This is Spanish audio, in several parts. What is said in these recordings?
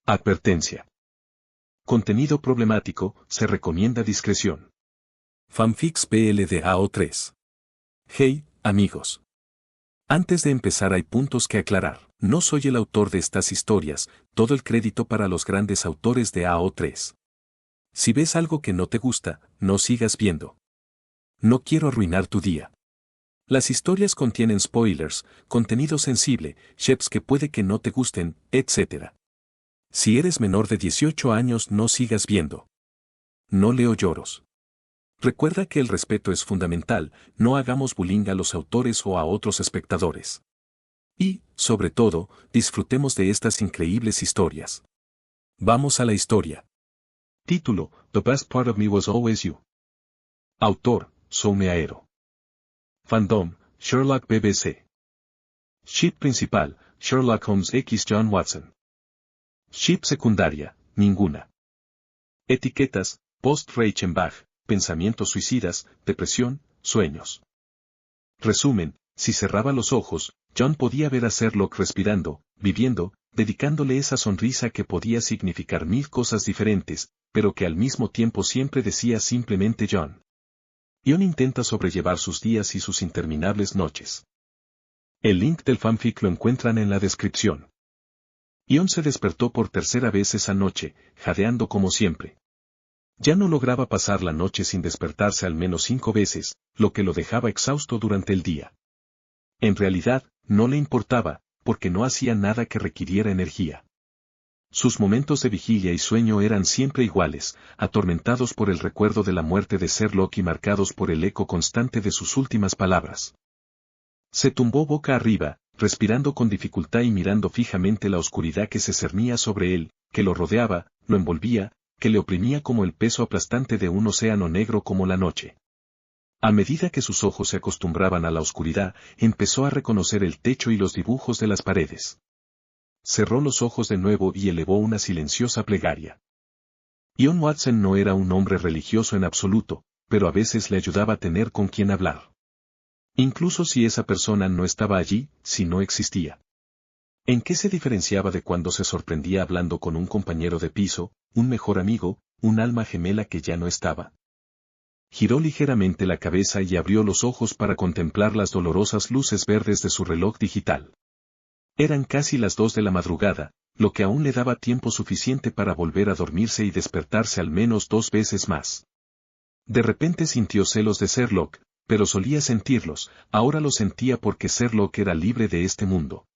Advertencia. Contenido problemático, se recomienda discreción. Fanfics PL de AO3. Hey, amigos. Antes de empezar hay puntos que aclarar. No soy el autor de estas historias, todo el crédito para los grandes autores de AO3. Si ves algo que no te gusta, no sigas viendo. No quiero arruinar tu día. Las historias contienen spoilers, contenido sensible, sheps que puede que no te gusten, etc. Si eres menor de 18 años no sigas viendo. No leo lloros. Recuerda que el respeto es fundamental, no hagamos bullying a los autores o a otros espectadores. Y, sobre todo, disfrutemos de estas increíbles historias. Vamos a la historia. Título: The Best Part of Me Was Always You. Autor: Soume Aero. Fandom: Sherlock BBC. Ship principal: Sherlock Holmes x John Watson. Ship secundaria: ninguna. Etiquetas: Post-Reichenbach, pensamientos suicidas, depresión, sueños. Resumen: si cerraba los ojos, John podía ver a Sherlock respirando, viviendo, dedicándole esa sonrisa que podía significar mil cosas diferentes, pero que al mismo tiempo siempre decía simplemente John. John intenta sobrellevar sus días y sus interminables noches. El link del fanfic lo encuentran en la descripción. John se despertó por tercera vez esa noche, jadeando como siempre. Ya no lograba pasar la noche sin despertarse al menos 5 veces, lo que lo dejaba exhausto durante el día. En realidad, no le importaba, porque no hacía nada que requiriera energía. Sus momentos de vigilia y sueño eran siempre iguales, atormentados por el recuerdo de la muerte de Sherlock y marcados por el eco constante de sus últimas palabras. Se tumbó boca arriba, respirando con dificultad y mirando fijamente la oscuridad que se cernía sobre él, que lo rodeaba, lo envolvía, que le oprimía como el peso aplastante de un océano negro como la noche. A medida que sus ojos se acostumbraban a la oscuridad, empezó a reconocer el techo y los dibujos de las paredes. Cerró los ojos de nuevo y elevó una silenciosa plegaria. John Watson no era un hombre religioso en absoluto, pero a veces le ayudaba a tener con quien hablar. Incluso si esa persona no estaba allí, si no existía. ¿En qué se diferenciaba de cuando se sorprendía hablando con un compañero de piso, un mejor amigo, un alma gemela que ya no estaba? Giró ligeramente la cabeza y abrió los ojos para contemplar las dolorosas luces verdes de su reloj digital. Eran casi las 2 de la madrugada, lo que aún le daba tiempo suficiente para volver a dormirse y despertarse al menos 2 veces más. De repente sintió celos de Sherlock, pero solía sentirlos, ahora lo sentía porque Sherlock era libre de este mundo.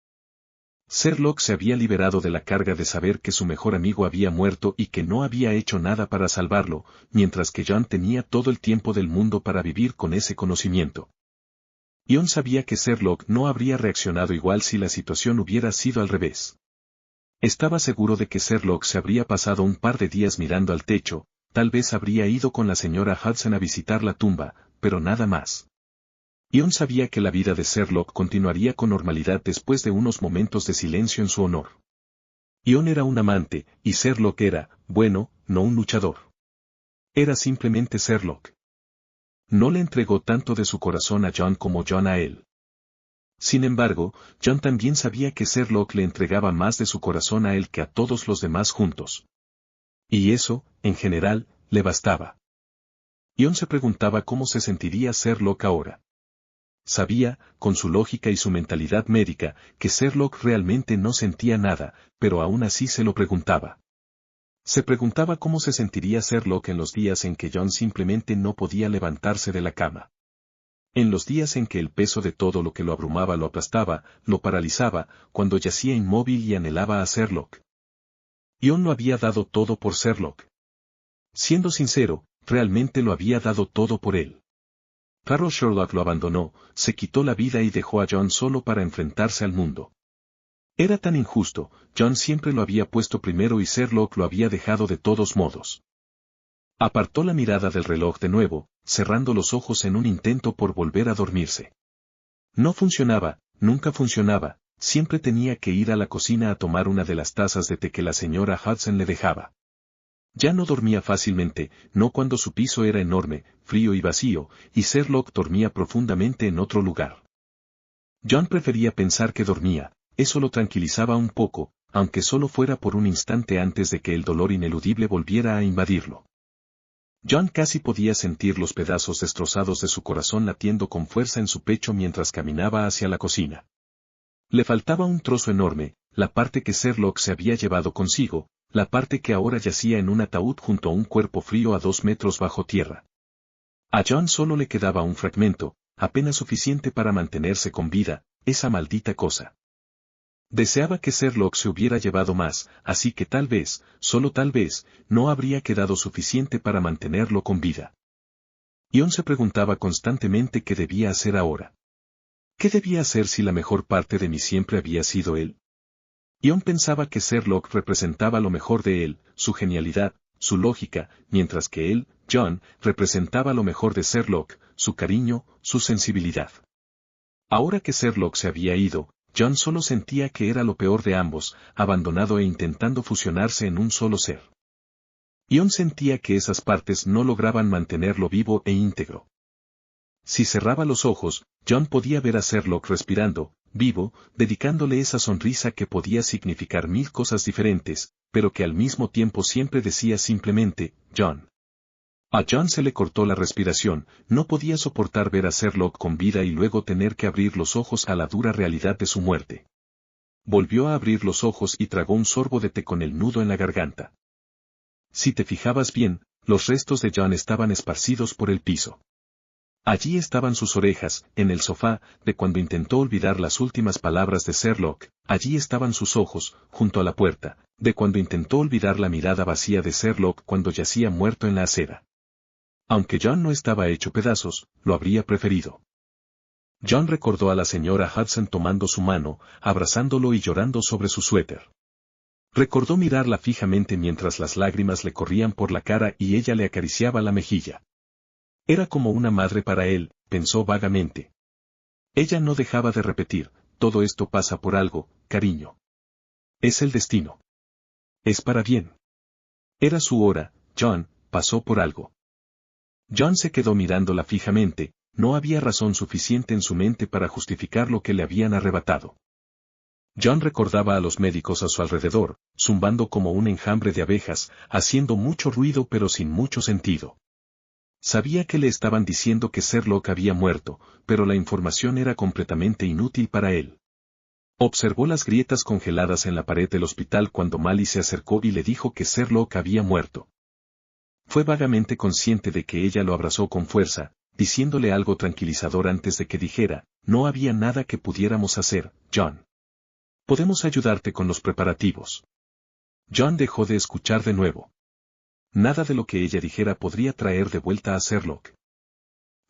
Sherlock se había liberado de la carga de saber que su mejor amigo había muerto y que no había hecho nada para salvarlo, mientras que John tenía todo el tiempo del mundo para vivir con ese conocimiento. John sabía que Sherlock no habría reaccionado igual si la situación hubiera sido al revés. Estaba seguro de que Sherlock se habría pasado un par de días mirando al techo, tal vez habría ido con la señora Hudson a visitar la tumba, pero nada más. John sabía que la vida de Sherlock continuaría con normalidad después de unos momentos de silencio en su honor. John era un amante, y Sherlock era, bueno, no un luchador. Era simplemente Sherlock. No le entregó tanto de su corazón a John como John a él. Sin embargo, John también sabía que Sherlock le entregaba más de su corazón a él que a todos los demás juntos. Y eso, en general, le bastaba. John se preguntaba cómo se sentiría Sherlock ahora. Sabía, con su lógica y su mentalidad médica, que Sherlock realmente no sentía nada, pero aún así se lo preguntaba. Se preguntaba cómo se sentiría Sherlock en los días en que John simplemente no podía levantarse de la cama. En los días en que el peso de todo lo que lo abrumaba lo aplastaba, lo paralizaba, cuando yacía inmóvil y anhelaba a Sherlock. John lo había dado todo por Sherlock. Siendo sincero, realmente lo había dado todo por él. Pero Sherlock lo abandonó, se quitó la vida y dejó a John solo para enfrentarse al mundo. Era tan injusto, John siempre lo había puesto primero y Sherlock lo había dejado de todos modos. Apartó la mirada del reloj de nuevo, cerrando los ojos en un intento por volver a dormirse. No funcionaba, nunca funcionaba, siempre tenía que ir a la cocina a tomar una de las tazas de té que la señora Hudson le dejaba. Ya no dormía fácilmente, no cuando su piso era enorme, frío y vacío, y Sherlock dormía profundamente en otro lugar. John prefería pensar que dormía, eso lo tranquilizaba un poco, aunque solo fuera por un instante antes de que el dolor ineludible volviera a invadirlo. John casi podía sentir los pedazos destrozados de su corazón latiendo con fuerza en su pecho mientras caminaba hacia la cocina. Le faltaba un trozo enorme, la parte que Sherlock se había llevado consigo, la parte que ahora yacía en un ataúd junto a un cuerpo frío a 2 metros bajo tierra. A John solo le quedaba un fragmento, apenas suficiente para mantenerse con vida, esa maldita cosa. Deseaba que Sherlock se hubiera llevado más, así que tal vez, solo tal vez, no habría quedado suficiente para mantenerlo con vida. Ion se preguntaba constantemente qué debía hacer ahora. ¿Qué debía hacer si la mejor parte de mí siempre había sido él? Ion pensaba que Sherlock representaba lo mejor de él, su genialidad, su lógica, mientras que él, John, representaba lo mejor de Sherlock, su cariño, su sensibilidad. Ahora que Sherlock se había ido, John solo sentía que era lo peor de ambos, abandonado e intentando fusionarse en un solo ser. Ion sentía que esas partes no lograban mantenerlo vivo e íntegro. Si cerraba los ojos, John podía ver a Sherlock respirando, vivo, dedicándole esa sonrisa que podía significar 1000 cosas diferentes, pero que al mismo tiempo siempre decía simplemente, John. A John se le cortó la respiración, no podía soportar ver a Sherlock con vida y luego tener que abrir los ojos a la dura realidad de su muerte. Volvió a abrir los ojos y tragó un sorbo de té con el nudo en la garganta. Si te fijabas bien, los restos de John estaban esparcidos por el piso. Allí estaban sus orejas, en el sofá, de cuando intentó olvidar las últimas palabras de Sherlock, allí estaban sus ojos, junto a la puerta, de cuando intentó olvidar la mirada vacía de Sherlock cuando yacía muerto en la acera. Aunque John no estaba hecho pedazos, lo habría preferido. John recordó a la señora Hudson tomando su mano, abrazándolo y llorando sobre su suéter. Recordó mirarla fijamente mientras las lágrimas le corrían por la cara y ella le acariciaba la mejilla. Era como una madre para él, pensó vagamente. Ella no dejaba de repetir, todo esto pasa por algo, cariño. Es el destino. Es para bien. Era su hora, John, pasó por algo. John se quedó mirándola fijamente, no había razón suficiente en su mente para justificar lo que le habían arrebatado. John recordaba a los médicos a su alrededor, zumbando como un enjambre de abejas, haciendo mucho ruido pero sin mucho sentido. Sabía que le estaban diciendo que Sherlock había muerto, pero la información era completamente inútil para él. Observó las grietas congeladas en la pared del hospital cuando Mally se acercó y le dijo que Sherlock había muerto. Fue vagamente consciente de que ella lo abrazó con fuerza, diciéndole algo tranquilizador antes de que dijera, no había nada que pudiéramos hacer, John. Podemos ayudarte con los preparativos. John dejó de escuchar de nuevo. Nada de lo que ella dijera podría traer de vuelta a Sherlock.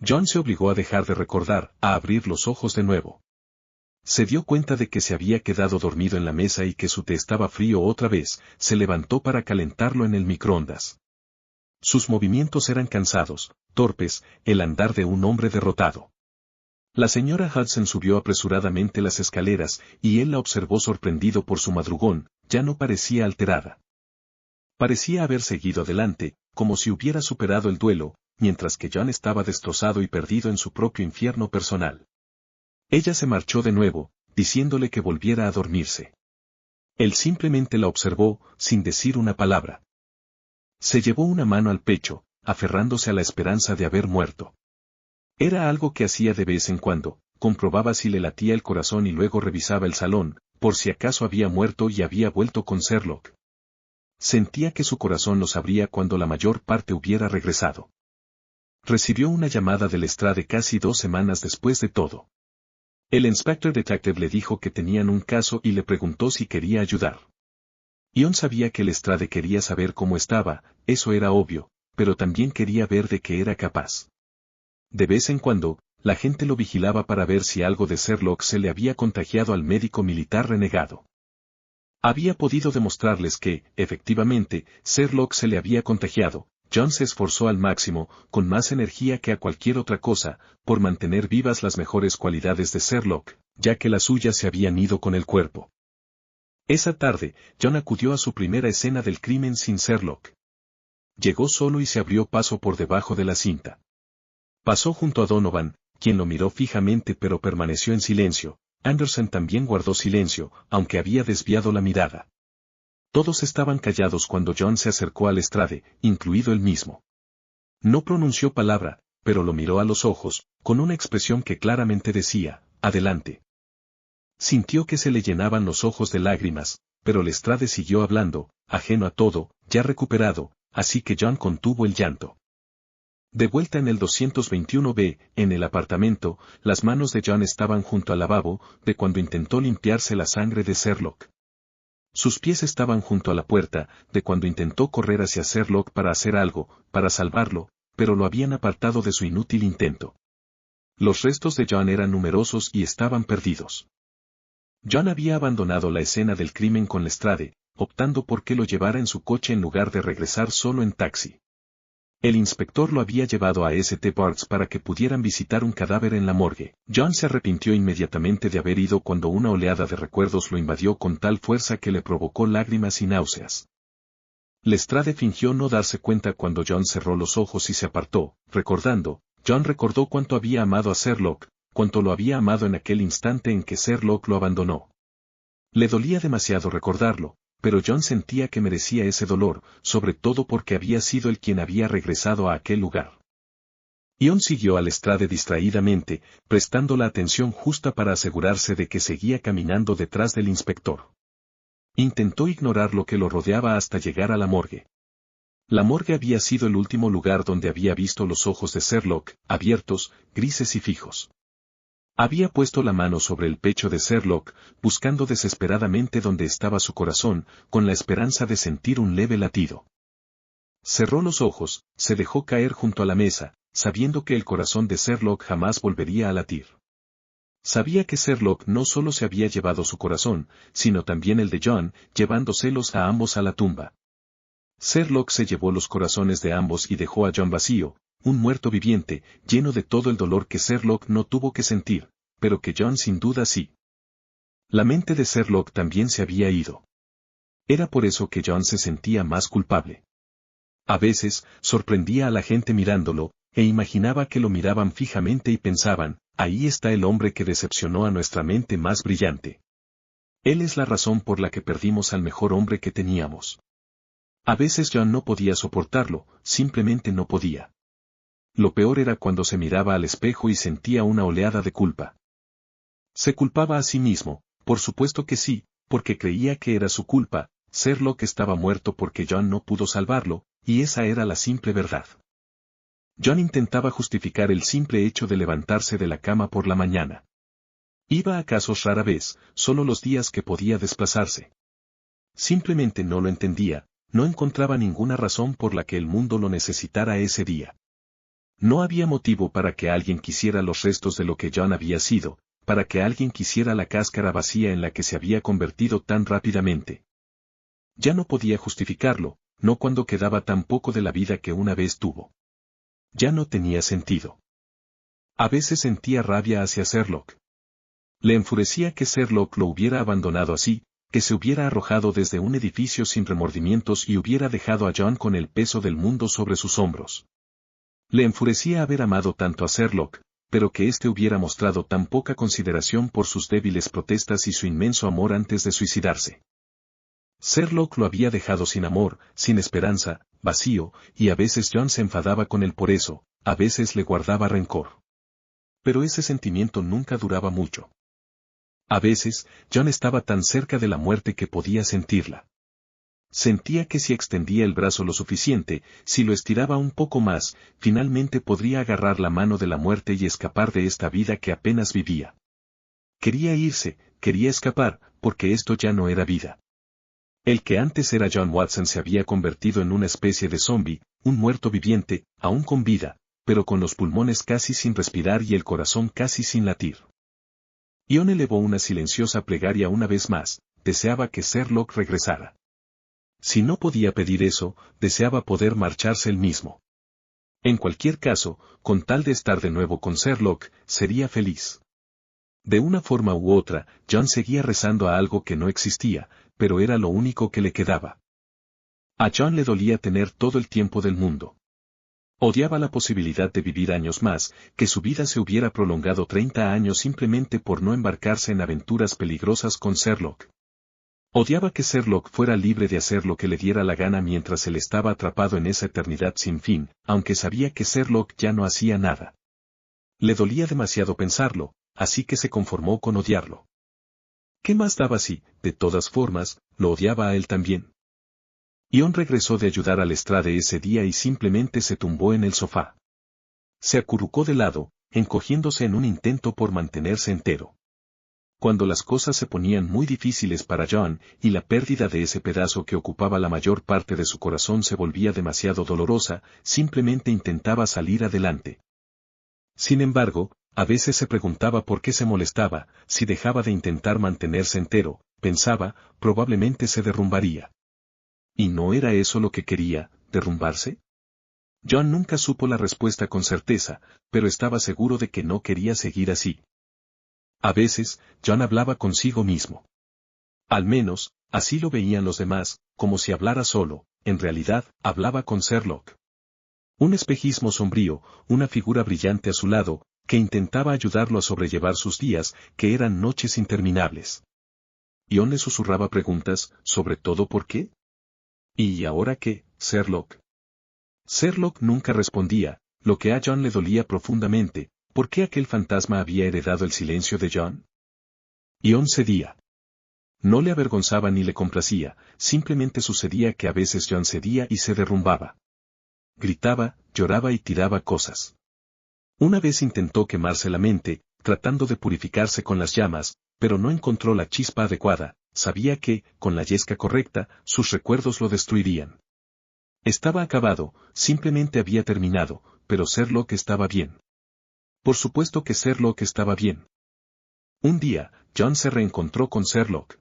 John se obligó a dejar de recordar, a abrir los ojos de nuevo. Se dio cuenta de que se había quedado dormido en la mesa y que su té estaba frío otra vez, se levantó para calentarlo en el microondas. Sus movimientos eran cansados, torpes, el andar de un hombre derrotado. La señora Hudson subió apresuradamente las escaleras, y él la observó sorprendido por su madrugón, ya no parecía alterada. Parecía haber seguido adelante, como si hubiera superado el duelo, mientras que John estaba destrozado y perdido en su propio infierno personal. Ella se marchó de nuevo, diciéndole que volviera a dormirse. Él simplemente la observó, sin decir una palabra. Se llevó una mano al pecho, aferrándose a la esperanza de haber muerto. Era algo que hacía de vez en cuando, comprobaba si le latía el corazón y luego revisaba el salón, por si acaso había muerto y había vuelto con Sherlock. Sentía que su corazón lo sabría cuando la mayor parte hubiera regresado. Recibió una llamada del Lestrade casi 2 semanas después de todo. El Inspector Detective le dijo que tenían un caso y le preguntó si quería ayudar. Ion sabía que Lestrade quería saber cómo estaba, eso era obvio, pero también quería ver de qué era capaz. De vez en cuando, la gente lo vigilaba para ver si algo de Sherlock se le había contagiado al médico militar renegado. Había podido demostrarles que, efectivamente, Sherlock se le había contagiado. John se esforzó al máximo, con más energía que a cualquier otra cosa, por mantener vivas las mejores cualidades de Sherlock, ya que las suyas se habían ido con el cuerpo. Esa tarde, John acudió a su primera escena del crimen sin Sherlock. Llegó solo y se abrió paso por debajo de la cinta. Pasó junto a Donovan, quien lo miró fijamente pero permaneció en silencio, Anderson también guardó silencio, aunque había desviado la mirada. Todos estaban callados cuando John se acercó a Lestrade, incluido él mismo. No pronunció palabra, pero lo miró a los ojos, con una expresión que claramente decía, adelante. Sintió que se le llenaban los ojos de lágrimas, pero Lestrade siguió hablando, ajeno a todo, ya recuperado, así que John contuvo el llanto. De vuelta en el 221B, en el apartamento, las manos de John estaban junto al lavabo, de cuando intentó limpiarse la sangre de Sherlock. Sus pies estaban junto a la puerta, de cuando intentó correr hacia Sherlock para hacer algo, para salvarlo, pero lo habían apartado de su inútil intento. Los restos de John eran numerosos y estaban perdidos. John había abandonado la escena del crimen con Lestrade, optando por que lo llevara en su coche en lugar de regresar solo en taxi. El inspector lo había llevado a St. Barts para que pudieran visitar un cadáver en la morgue. John se arrepintió inmediatamente de haber ido cuando una oleada de recuerdos lo invadió con tal fuerza que le provocó lágrimas y náuseas. Lestrade fingió no darse cuenta cuando John cerró los ojos y se apartó, recordando. John recordó cuánto había amado a Sherlock, cuánto lo había amado en aquel instante en que Sherlock lo abandonó. Le dolía demasiado recordarlo, pero John sentía que merecía ese dolor, sobre todo porque había sido él quien había regresado a aquel lugar. John siguió a Lestrade distraídamente, prestando la atención justa para asegurarse de que seguía caminando detrás del inspector. Intentó ignorar lo que lo rodeaba hasta llegar a la morgue. La morgue había sido el último lugar donde había visto los ojos de Sherlock, abiertos, grises y fijos. Había puesto la mano sobre el pecho de Sherlock, buscando desesperadamente dónde estaba su corazón, con la esperanza de sentir un leve latido. Cerró los ojos, se dejó caer junto a la mesa, sabiendo que el corazón de Sherlock jamás volvería a latir. Sabía que Sherlock no solo se había llevado su corazón, sino también el de John, llevándoselos a ambos a la tumba. Sherlock se llevó los corazones de ambos y dejó a John vacío, un muerto viviente, lleno de todo el dolor que Sherlock no tuvo que sentir, pero que John sin duda sí. La mente de Sherlock también se había ido. Era por eso que John se sentía más culpable. A veces, sorprendía a la gente mirándolo, e imaginaba que lo miraban fijamente y pensaban, ahí está el hombre que decepcionó a nuestra mente más brillante. Él es la razón por la que perdimos al mejor hombre que teníamos. A veces John no podía soportarlo, simplemente no podía. Lo peor era cuando se miraba al espejo y sentía una oleada de culpa. Se culpaba a sí mismo, por supuesto que sí, porque creía que era su culpa. Sherlock estaba muerto porque John no pudo salvarlo, y esa era la simple verdad. John intentaba justificar el simple hecho de levantarse de la cama por la mañana. Iba a casos rara vez, solo los días que podía desplazarse. Simplemente no lo entendía, no encontraba ninguna razón por la que el mundo lo necesitara ese día. No había motivo para que alguien quisiera los restos de lo que John había sido, para que alguien quisiera la cáscara vacía en la que se había convertido tan rápidamente. Ya no podía justificarlo, no cuando quedaba tan poco de la vida que una vez tuvo. Ya no tenía sentido. A veces sentía rabia hacia Sherlock. Le enfurecía que Sherlock lo hubiera abandonado así, que se hubiera arrojado desde un edificio sin remordimientos y hubiera dejado a John con el peso del mundo sobre sus hombros. Le enfurecía haber amado tanto a Sherlock, pero que éste hubiera mostrado tan poca consideración por sus débiles protestas y su inmenso amor antes de suicidarse. Sherlock lo había dejado sin amor, sin esperanza, vacío, y a veces John se enfadaba con él por eso, a veces le guardaba rencor. Pero ese sentimiento nunca duraba mucho. A veces, John estaba tan cerca de la muerte que podía sentirla. Sentía que si extendía el brazo lo suficiente, si lo estiraba un poco más, finalmente podría agarrar la mano de la muerte y escapar de esta vida que apenas vivía. Quería irse, quería escapar, porque esto ya no era vida. El que antes era John Watson se había convertido en una especie de zombie, un muerto viviente, aún con vida, pero con los pulmones casi sin respirar y el corazón casi sin latir. John elevó una silenciosa plegaria una vez más, deseaba que Sherlock regresara. Si no podía pedir eso, deseaba poder marcharse él mismo. En cualquier caso, con tal de estar de nuevo con Sherlock, sería feliz. De una forma u otra, John seguía rezando a algo que no existía, pero era lo único que le quedaba. A John le dolía tener todo el tiempo del mundo. Odiaba la posibilidad de vivir años más, que su vida se hubiera prolongado 30 años simplemente por no embarcarse en aventuras peligrosas con Sherlock. Odiaba que Sherlock fuera libre de hacer lo que le diera la gana mientras él estaba atrapado en esa eternidad sin fin, aunque sabía que Sherlock ya no hacía nada. Le dolía demasiado pensarlo, así que se conformó con odiarlo. ¿Qué más daba si, de todas formas, lo odiaba a él también? Ion regresó de ayudar a Lestrade ese día y simplemente se tumbó en el sofá. Se acurrucó de lado, encogiéndose en un intento por mantenerse entero. Cuando las cosas se ponían muy difíciles para John, y la pérdida de ese pedazo que ocupaba la mayor parte de su corazón se volvía demasiado dolorosa, simplemente intentaba salir adelante. Sin embargo, a veces se preguntaba por qué se molestaba, si dejaba de intentar mantenerse entero, pensaba, probablemente se derrumbaría. ¿Y no era eso lo que quería, derrumbarse? John nunca supo la respuesta con certeza, pero estaba seguro de que no quería seguir así. A veces, John hablaba consigo mismo. Al menos, así lo veían los demás, como si hablara solo, en realidad, hablaba con Sherlock. Un espejismo sombrío, una figura brillante a su lado, que intentaba ayudarlo a sobrellevar sus días, que eran noches interminables. Ion le susurraba preguntas, sobre todo ¿por qué? ¿Y ahora qué, Sherlock? Sherlock nunca respondía, lo que a John le dolía profundamente. ¿Por qué aquel fantasma había heredado el silencio de John? Ion cedía. No le avergonzaba ni le complacía, simplemente sucedía que a veces John cedía y se derrumbaba. Gritaba, lloraba y tiraba cosas. Una vez intentó quemarse la mente, tratando de purificarse con las llamas, pero no encontró la chispa adecuada, sabía que, con la yesca correcta, sus recuerdos lo destruirían. Estaba acabado, simplemente había terminado, pero Sherlock estaba bien. Por supuesto que Sherlock estaba bien. Un día, John se reencontró con Sherlock.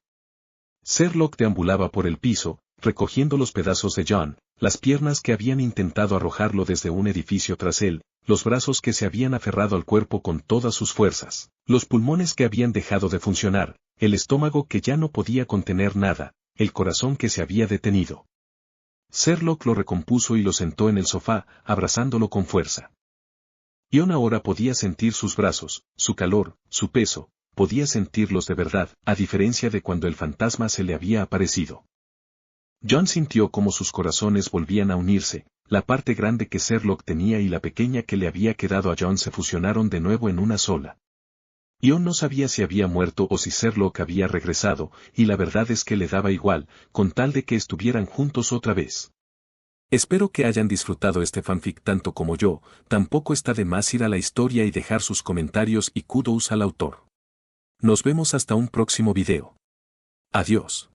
Sherlock deambulaba por el piso, recogiendo los pedazos de John, las piernas que habían intentado arrojarlo desde un edificio tras él, los brazos que se habían aferrado al cuerpo con todas sus fuerzas, los pulmones que habían dejado de funcionar, el estómago que ya no podía contener nada, el corazón que se había detenido. Sherlock lo recompuso y lo sentó en el sofá, abrazándolo con fuerza. Ion ahora podía sentir sus brazos, su calor, su peso, podía sentirlos de verdad, a diferencia de cuando el fantasma se le había aparecido. John sintió cómo sus corazones volvían a unirse, la parte grande que Sherlock tenía y la pequeña que le había quedado a John se fusionaron de nuevo en una sola. Ion no sabía si había muerto o si Sherlock había regresado, y la verdad es que le daba igual, con tal de que estuvieran juntos otra vez. Espero que hayan disfrutado este fanfic tanto como yo, tampoco está de más ir a la historia y dejar sus comentarios y kudos al autor. Nos vemos hasta un próximo video. Adiós.